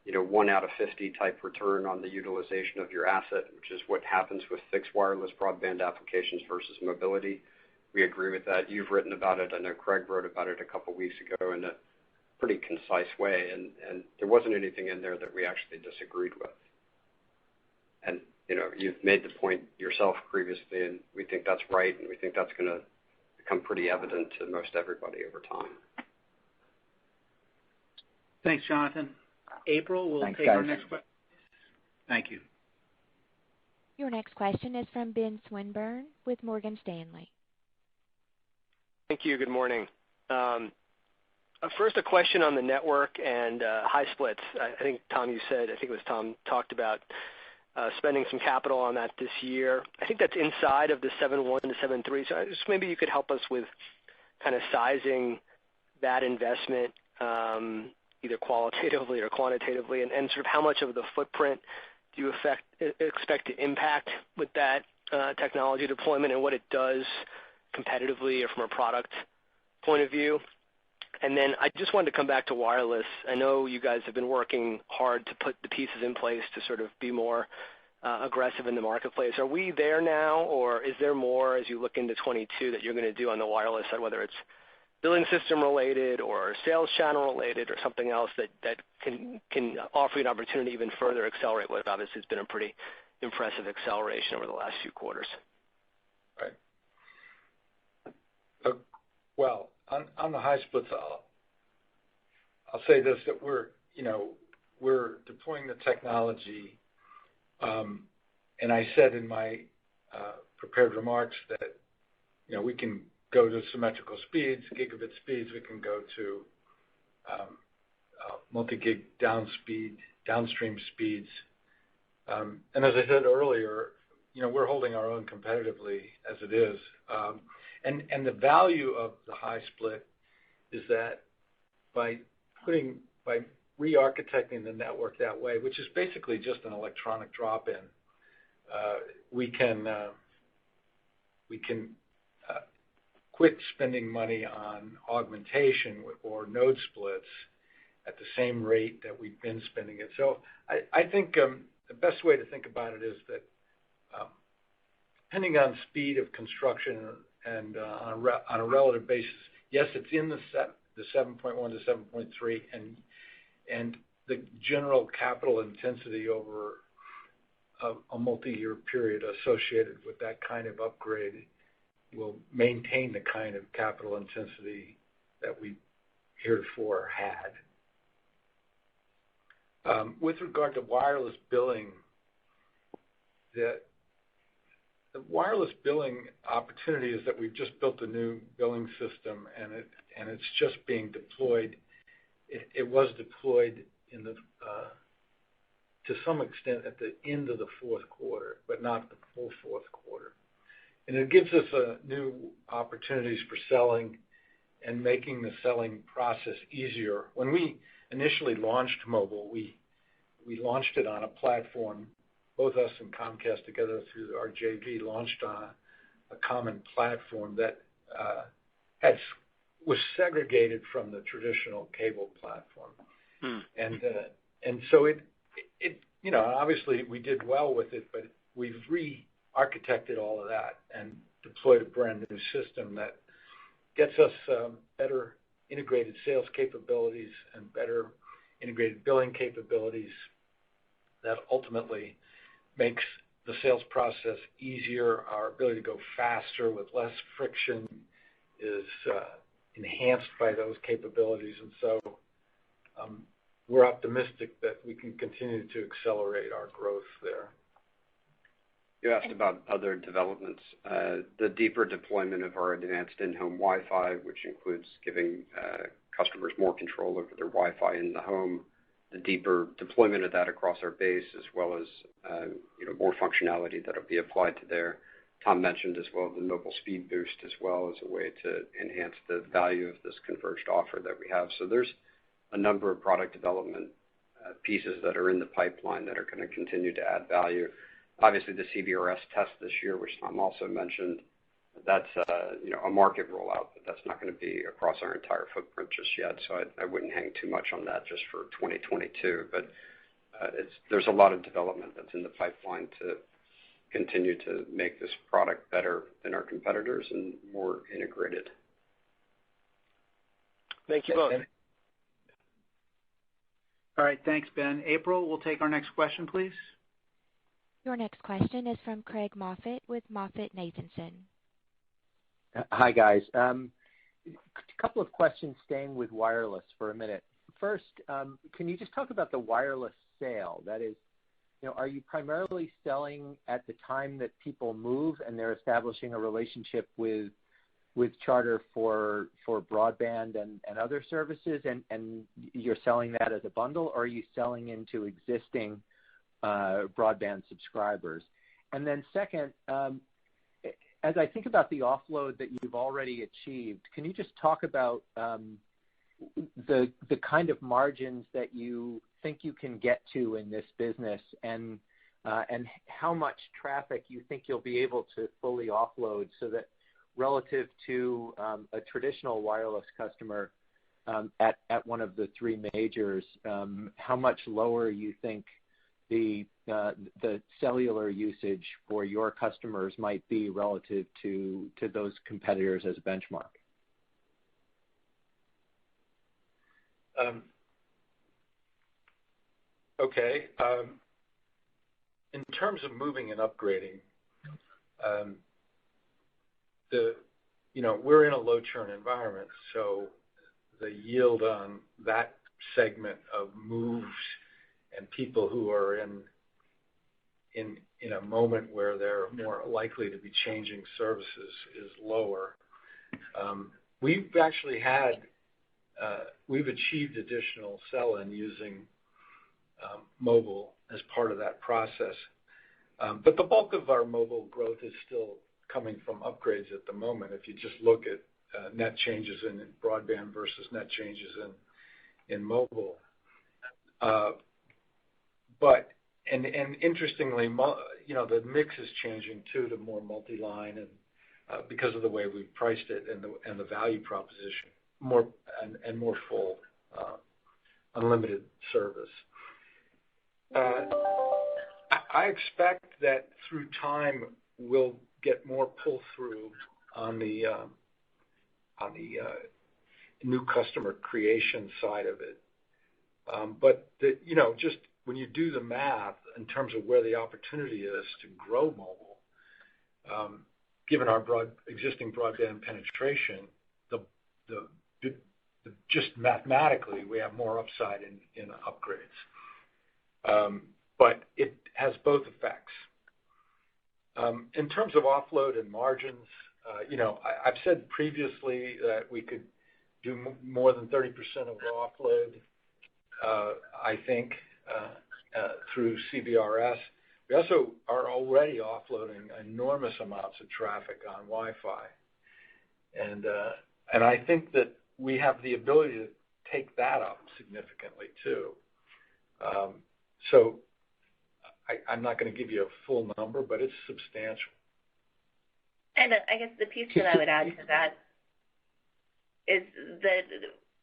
1 out of 50 type return on the utilization of your asset, which is what happens with fixed wireless broadband applications versus mobility. We agree with that. You've written about it. I know Craig wrote about it a couple weeks ago in a pretty concise way, and there wasn't anything in there that we actually disagreed with. And you've made the point yourself previously, and we think that's right, and we think that's going to become pretty evident to most everybody over time. Thanks, Jonathan. April, we'll take our next question. Thank you. Your next question is from Ben Swinburne with Morgan Stanley. Thank you. Good morning. First, a question on the network and high splits. I think it was Tom talked about spending some capital on that this year. I think that's inside of the 7.1 to 7.3. So just maybe you could help us with kind of sizing that investment, either qualitatively or quantitatively, and sort of how much of the footprint do you expect to impact with that technology deployment, and what it does competitively or from a product point of view. And then I just wanted to come back to wireless. I know you guys have been working hard to put the pieces in place to sort of be more aggressive in the marketplace. Are we there now, or is there more as you look into 22 that you're going to do on the wireless side, whether it's billing system related or sales channel related or something else that can offer you an opportunity to even further accelerate what obviously has been a pretty impressive acceleration over the last few quarters? Right. Well, on the high splits, I'll say this, that we're deploying the technology, and I said in my prepared remarks that we can go to symmetrical speeds, gigabit speeds. We can go to multi-gig downstream speeds. And as I said earlier, we're holding our own competitively as it is. And the value of the high split is that by re-architecting the network that way, which is basically just an electronic drop-in, we can quit spending money on augmentation or node splits at the same rate that we've been spending it. So I think the best way to think about it is that depending on speed of construction and on a relative basis, yes, it's in the 7.1 to 7.3, and the general capital intensity over a multi-year period associated with that kind of upgrade will maintain the kind of capital intensity that we heretofore had. With regard to wireless billing, the wireless billing opportunity is that we've just built a new billing system, and it's just being deployed. It was deployed to some extent at the end of the fourth quarter, but not the full fourth quarter. And it gives us new opportunities for selling and making the selling process easier. When we initially launched mobile, we launched it on a platform. Both us and Comcast together through our JV launched on a common platform that was segregated from the traditional cable platform. And so it obviously we did well with it, but we've architected all of that and deployed a brand new system that gets us better integrated sales capabilities and better integrated billing capabilities that ultimately makes the sales process easier. Our ability to go faster with less friction is enhanced by those capabilities. And so we're optimistic that we can continue to accelerate our growth there. You asked about other developments. The deeper deployment of our advanced in-home Wi-Fi, which includes giving customers more control over their Wi-Fi in the home, the deeper deployment of that across our base, as well as more functionality that will be applied to there. Tom mentioned as well the mobile speed boost as well as a way to enhance the value of this converged offer that we have. So there's a number of product development pieces that are in the pipeline that are going to continue to add value. Obviously, the CBRS test this year, which Tom also mentioned, that's a market rollout, but that's not going to be across our entire footprint just yet. So I wouldn't hang too much on that just for 2022. But there's a lot of development that's in the pipeline to continue to make this product better than our competitors and more integrated. Thank you both. All right, thanks, Ben. April, we'll take our next question, please. Your next question is from Craig Moffett with MoffettNathanson. Hi, guys. A couple of questions staying with wireless for a minute. First, can you just talk about the wireless sale? That is, are you primarily selling at the time that people move and they're establishing a relationship with Charter for broadband and other services, and you're selling that as a bundle, or are you selling into existing broadband subscribers? And then second, as I think about the offload that you've already achieved, can you just talk about the kind of margins that you think you can get to in this business, and how much traffic you think you'll be able to fully offload, so that relative to a traditional wireless customer at one of the three majors, how much lower you think the cellular usage for your customers might be relative to those competitors as a benchmark? Okay. In terms of moving and upgrading, we're in a low churn environment, so the yield on that segment of moves and people who are in a moment where they're more likely to be changing services is lower. We've actually we've achieved additional sell-in using mobile as part of that process. But the bulk of our mobile growth is still coming from upgrades at the moment. If you just look at net changes in broadband versus net changes in mobile. But interestingly, the mix is changing too to more multi-line, and because of the way we've priced it and the value proposition, more full unlimited service. I expect that through time we'll get more pull-through on the new customer creation side of it. But just when you do the math in terms of where the opportunity is to grow mobile, given our existing broadband penetration, just mathematically we have more upside in upgrades. But it has both effects. In terms of offload and margins, I've said previously that we could do more than 30% of our offload, I think, through CBRS. We also are already offloading enormous amounts of traffic on Wi-Fi. And I think that we have the ability to take that up significantly too. So I'm not going to give you a full number, but it's substantial. And I guess the piece that I would add to that is that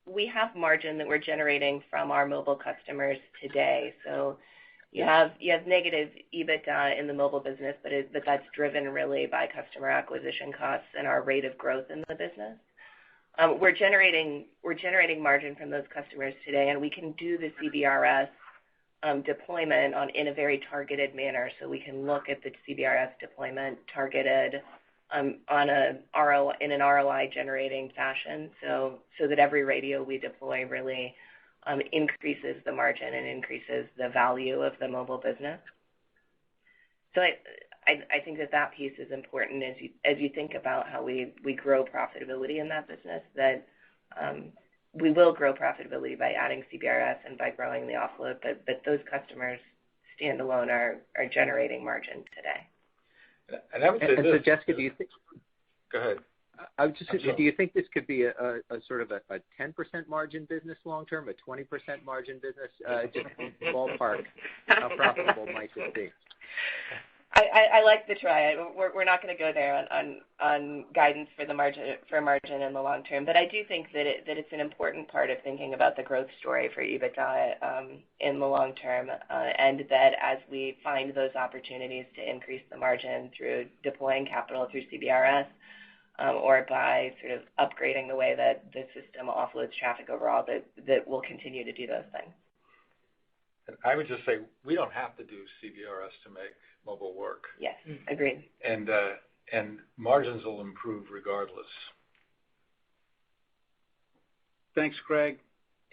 we have margin that we're generating from our mobile customers today. So You have negative EBITDA in the mobile business, but that's driven really by customer acquisition costs and our rate of growth in the business. We're generating margin from those customers today, and we can do the CBRS deployment in a very targeted manner. So we can look at the CBRS deployment targeted in an ROI generating fashion, so that every radio we deploy really increases the margin and increases the value of the mobile business. So I think that piece is important as you think about how we grow profitability in that business, that we will grow profitability by adding CBRS and by growing the offload, but those customers standalone are generating margin today. And I would say this. So Jessica, do you think? Go ahead. I would just say, do you think this could be a sort of a 10% margin business long term, a 20% margin business? Just ballpark, how profitable might it be? I like the try. We're not going to go there on guidance for margin in the long term, but I do think that it's an important part of thinking about the growth story for EBITDA in the long term, and that as we find those opportunities to increase the margin through deploying capital through CBRS, or by sort of upgrading the way that the system offloads traffic overall, that we'll continue to do those things. And I would just say we don't have to do CBRS to make mobile work. Yes, agreed. And margins will improve regardless. Thanks, Greg.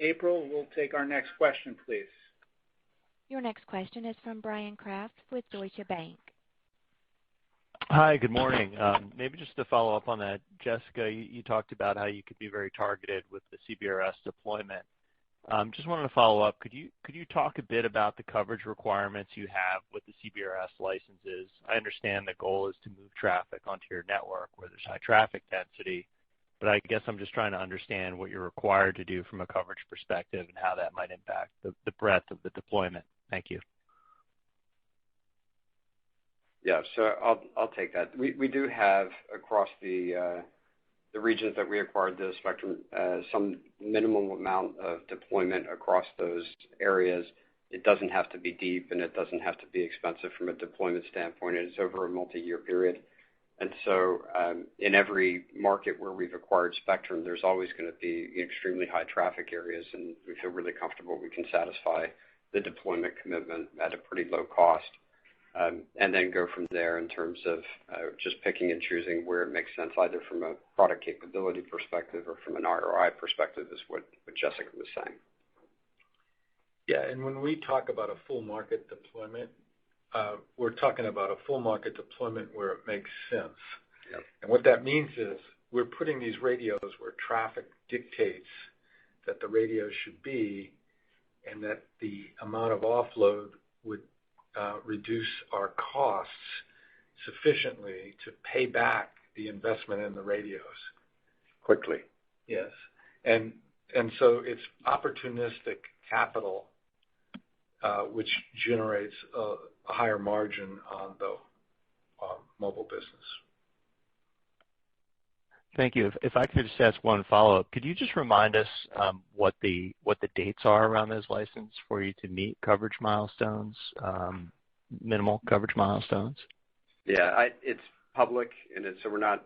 April, we'll take our next question, please. Your next question is from Brian Kraft with Deutsche Bank. Hi, good morning. Maybe just to follow up on that, Jessica, you talked about how you could be very targeted with the CBRS deployment. Just wanted to follow up. Could you talk a bit about the coverage requirements you have with the CBRS licenses? I understand the goal is to move traffic onto your network where there's high traffic density, but I guess I'm just trying to understand what you're required to do from a coverage perspective and how that might impact the breadth of the deployment. Thank you. Yeah, so I'll take that. We do have across the regions that we acquired the spectrum some minimum amount of deployment across those areas. It doesn't have to be deep, and it doesn't have to be expensive from a deployment standpoint. It's over a multi-year period. And so in every market where we've acquired spectrum, there's always going to be extremely high traffic areas, and we feel really comfortable we can satisfy the deployment commitment at a pretty low cost. And then go from there in terms of just picking and choosing where it makes sense, either from a product capability perspective or from an ROI perspective, is what Jessica was saying. Yeah, and when we talk about a full market deployment, we're talking about a full market deployment where it makes sense. Yep. And what that means is we're putting these radios where traffic dictates that the radios should be, and that the amount of offload would reduce our costs sufficiently to pay back the investment in the radios quickly. Yes, and so it's opportunistic capital, which generates a higher margin on the mobile business. Thank you. If I could just ask one follow-up, could you just remind us what the dates are around those licenses for you to meet coverage milestones, minimal coverage milestones? Yeah, it's public, and so we're not,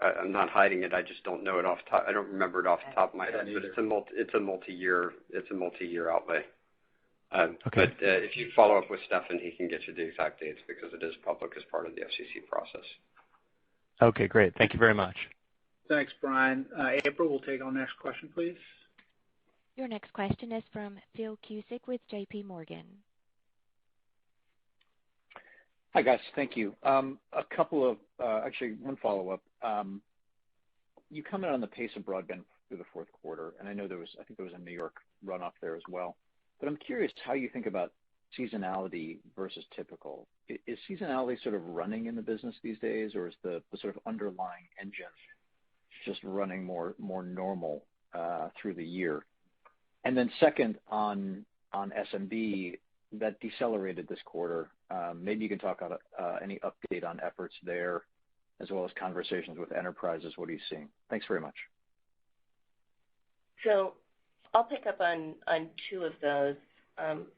I'm not hiding it. I just don't know it off top. I don't remember it off the top of my head, but it's a multi-year outlay. Okay. But if you follow up with Stefan, he can get you the exact dates because it is public as part of the FCC process. Okay, great. Thank you very much. Thanks, Brian. April, we'll take our next question, please. Your next question is from Phil Cusick with J.P. Morgan. Hi, guys. Thank you. A couple of, actually, one follow-up. You commented on the pace of broadband through the fourth quarter, and I think there was a New York runoff there as well. But I'm curious how you think about seasonality versus typical. Is seasonality sort of running in the business these days, or is the sort of underlying engine just running more normal through the year? And then second, on SMB, that decelerated this quarter. Maybe you can talk about any update on efforts there, as well as conversations with enterprises. What are you seeing? Thanks very much. So I'll pick up on two of those.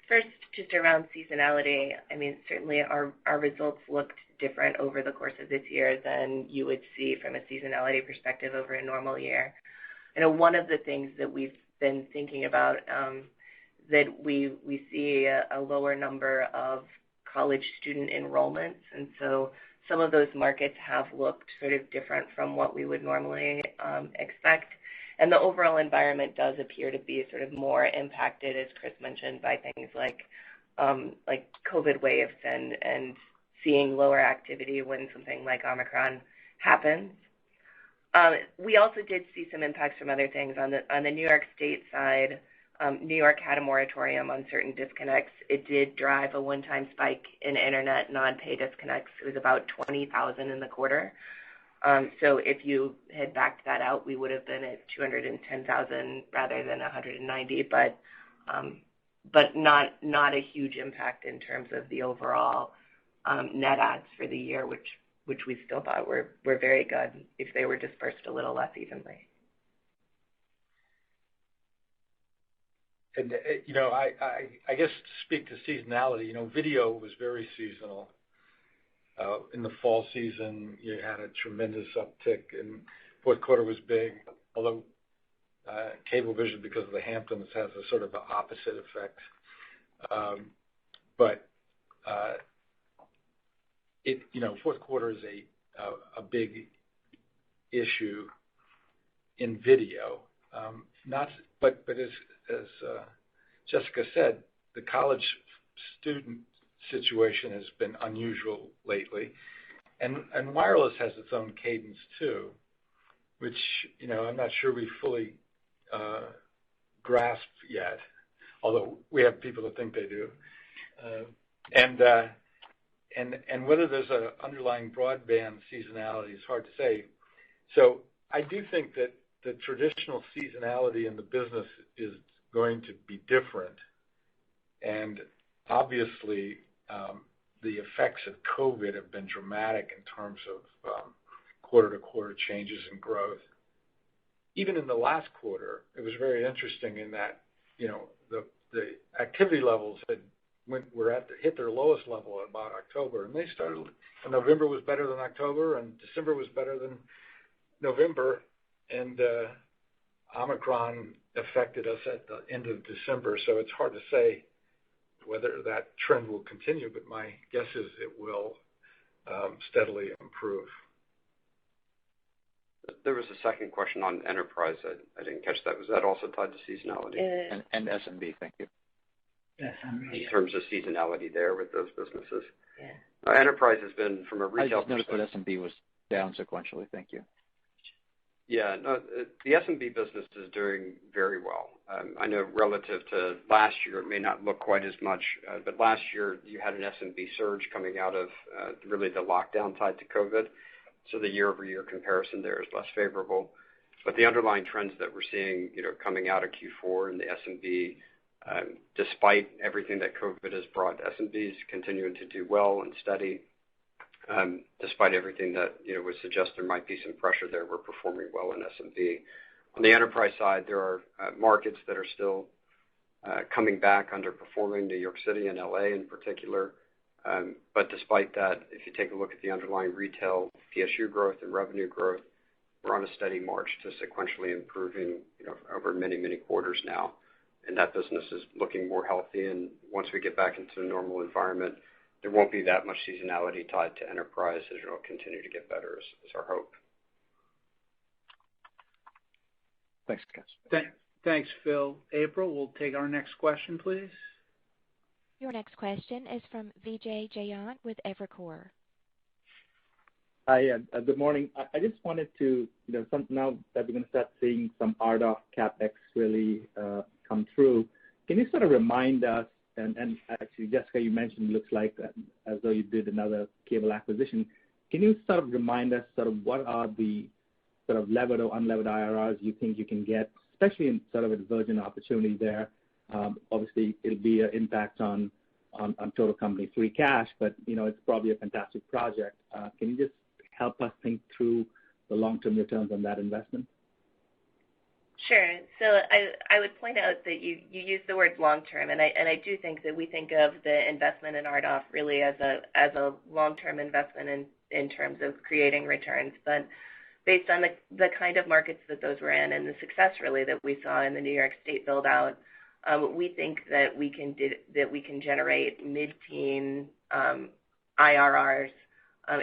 First, just around seasonality, I mean, certainly our results looked different over the course of this year than you would see from a seasonality perspective over a normal year. I know one of the things that we've been thinking about, that we see a lower number of college student enrollments, and so some of those markets have looked sort of different from what we would normally expect. And the overall environment does appear to be sort of more impacted, as Chris mentioned, by things like COVID waves and seeing lower activity when something like Omicron happens. We also did see some impacts from other things on the New York State side. New York had a moratorium on certain disconnects. It did drive a one-time spike in internet non-pay disconnects. It was about 20,000 in the quarter. So if you had backed that out, we would have been at 210,000 rather than 190, but not a huge impact in terms of the overall net adds for the year, which we still thought were very good if they were dispersed a little less evenly. And I guess to speak to seasonality, video was very seasonal. In the fall season, you had a tremendous uptick, and fourth quarter was big, although Cablevision, because of the Hamptons, has a sort of an opposite effect. But fourth quarter is a big issue in video. But as Jessica said, the college student situation has been unusual lately, and wireless has its own cadence too, which I'm not sure we fully grasp yet, although we have people that think they do, and whether there's an underlying broadband seasonality is hard to say. So I do think that the traditional seasonality in the business is going to be different, and obviously the effects of COVID have been dramatic in terms of quarter-to-quarter changes in growth. Even in the last quarter, it was very interesting in that the activity levels hit their lowest level at about October, and they started. And November was better than October, and December was better than November, and Omicron affected us at the end of December, so it's hard to say whether that trend will continue, but my guess is it will steadily improve. There was a second question on enterprise. I didn't catch that. Was that also tied to seasonality? And SMB, thank you. In terms of seasonality there with those businesses? Yeah. Enterprise has been, from a retail perspective. I just noticed that SMB was down sequentially. Thank you. Yeah, no, the SMB business is doing very well. I know relative to last year, it may not look quite as much, but last year you had an SMB surge coming out of really the lockdown tied to COVID. So the year-over-year comparison there is less favorable. But the underlying trends that we're seeing, coming out of Q4 in the SMB, despite everything that COVID has brought, SMB is continuing to do well and steady. Despite everything that would suggest there might be some pressure there, we're performing well in SMB. On the enterprise side, there are markets that are still coming back underperforming, New York City and LA in particular. But despite that, if you take a look at the underlying retail PSU growth and revenue growth, we're on a steady march to sequentially improving over many, many quarters now. And that business is looking more healthy. And once we get back into a normal environment, there won't be that much seasonality tied to enterprise. It'll continue to get better is our hope. Thanks, guys. Thanks, Phil. April, we'll take our next question, please. Your next question is from Vijay Jayant with Evercore. Hi, good morning. I just wanted to, now that we're going to start seeing some RDOF CapEx really come through, can you sort of remind us, and actually, Jessica, you mentioned it looks like as though you did another cable acquisition. Can you sort of remind us sort of what are the sort of levered or unlevered IRRs you think you can get, especially in sort of a virgin opportunity there? Obviously, it'll be an impact on total company free cash, but it's probably a fantastic project. Can you just help us think through the long-term returns on that investment? Sure. So I would point out that you use the word long-term, and I do think that we think of the investment in RDOF really as a long-term investment in terms of creating returns. But based on the kind of markets that those were in and the success really that we saw in the New York State build-out, we think that we can generate mid-teen IRRs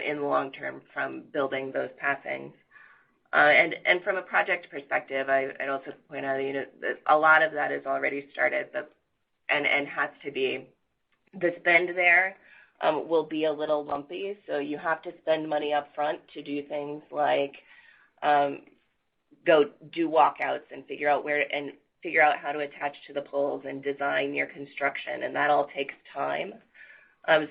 in the long term from building those passings. And from a project perspective, I'd also point out, that a lot of that is already started, and has to be. The spend there will be a little lumpy, so you have to spend money up front to do things like go do walkouts and figure out how to attach to the poles and design your construction, and that all takes time.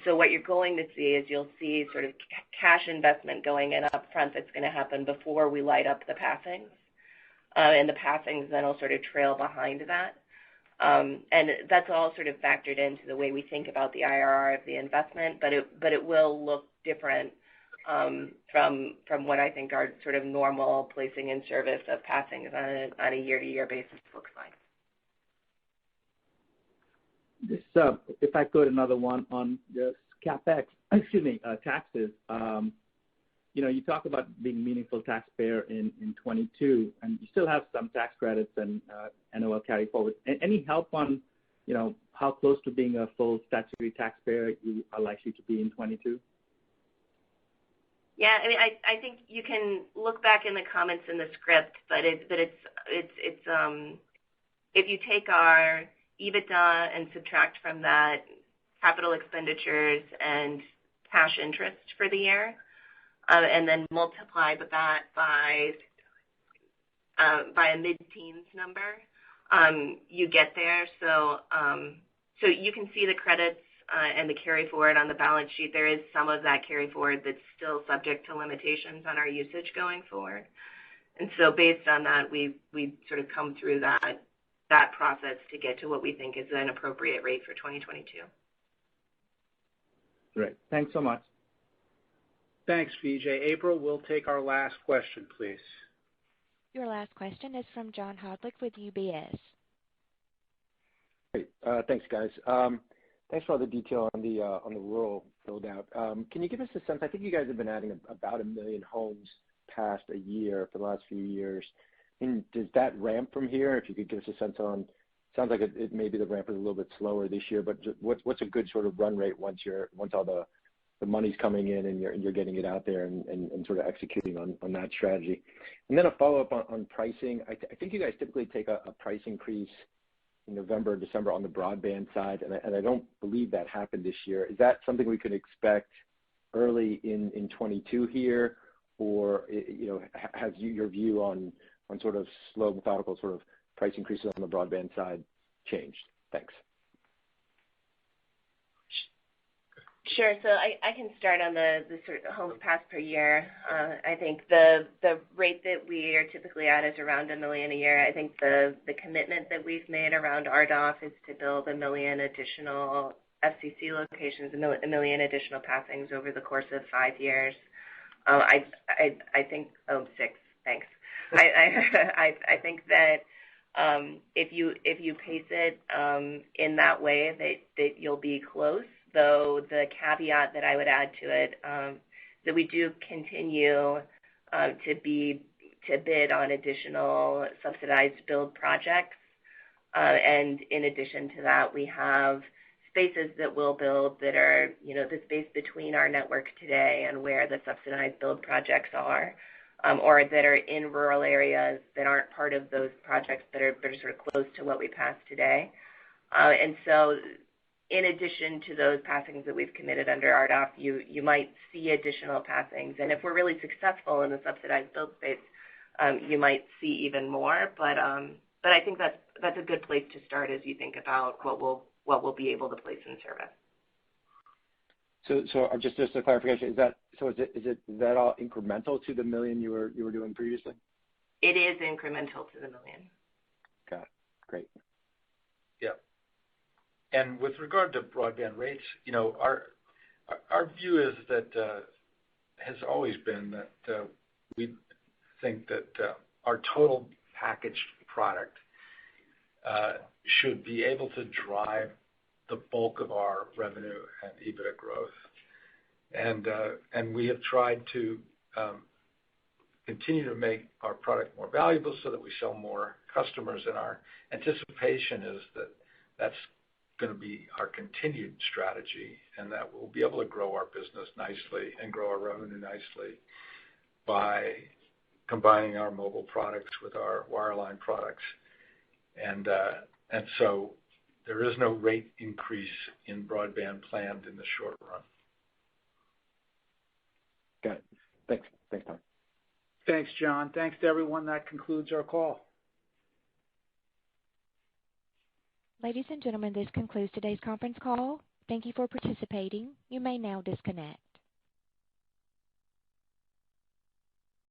So what you're going to see is you'll see sort of cash investment going in up front that's going to happen before we light up the passings. And the passings then will sort of trail behind that. And that's all sort of factored into the way we think about the IRR of the investment, but it will look different from what I think our sort of normal placing in service of passings on a year-to-year basis looks like. Just, if I could, another one on just CapEx, taxes. You talk about being meaningful taxpayer in 22, and you still have some tax credits and NOL carry forward. Any help on, how close to being a full statutory taxpayer you are likely to be in 22? Yeah, I mean, I think you can look back in the comments in the script, but it's if you take our EBITDA and subtract from that capital expenditures and cash interest for the year, and then multiply that by a mid-teens number, you get there. So you can see the credits and the carry forward on the balance sheet. There is some of that carry forward that's still subject to limitations on our usage going forward. And so based on that, we sort of come through that process to get to what we think is an appropriate rate for 2022. Great. Thanks so much. Thanks, Vijay. April, we'll take our last question, please. Your last question is from John Hodulik with UBS. Great. Thanks, guys. Thanks for all the detail on the rural build-out. Can you give us a sense? I think you guys have been adding about 1 million homes past a year for the last few years. And does that ramp from here? If you could give us a sense on, sounds like it maybe the ramp is a little bit slower this year, but what's a good sort of run rate once all the money's coming in and you're getting it out there and sort of executing on that strategy? And then a follow-up on pricing. I think you guys typically take a price increase in November, December on the broadband side, and I don't believe that happened this year. Is that something we could expect early in 22 here, or has your view on sort of slow, methodical sort of price increases on the broadband side changed? Thanks. Sure. So I can start on the sort of homes passed per year. I think the rate that we are typically at is around 1 million a year. I think the commitment that we've made around RDOF is to build 1 million additional FCC locations, 1 million additional passings over the course of 5 years. I think 6. Thanks. I think that if you pace it in that way, that you'll be close. Though the caveat that I would add to it, that we do continue to bid on additional subsidized build projects, and in addition to that, we have spaces that we'll build that are, the space between our network today and where the subsidized build projects are, or that are in rural areas that aren't part of those projects that are sort of close to what we pass today. And so in addition to those passings that we've committed under RDOF, you might see additional passings. And if we're really successful in the subsidized build space, you might see even more. But I think that's a good place to start as you think about what we'll be able to place in service. So just a clarification, is that all incremental to the 1 million you were doing previously? It is incremental to the 1 million. Got it. Great. Yeah. And with regard to broadband rates, our view is that has always been that we think that our total packaged product should be able to drive the bulk of our revenue and EBITDA growth. And we have tried to continue to make our product more valuable so that we sell more customers, and our anticipation is that that's going to be our continued strategy, and that we'll be able to grow our business nicely and grow our revenue nicely by combining our mobile products with our wireline products. And so there is no rate increase in broadband planned in the short run. Got it. Thanks. Thanks, Tom. Thanks, John. Thanks to everyone. That concludes our call. Ladies and gentlemen, this concludes today's conference call. Thank you for participating. You may now disconnect.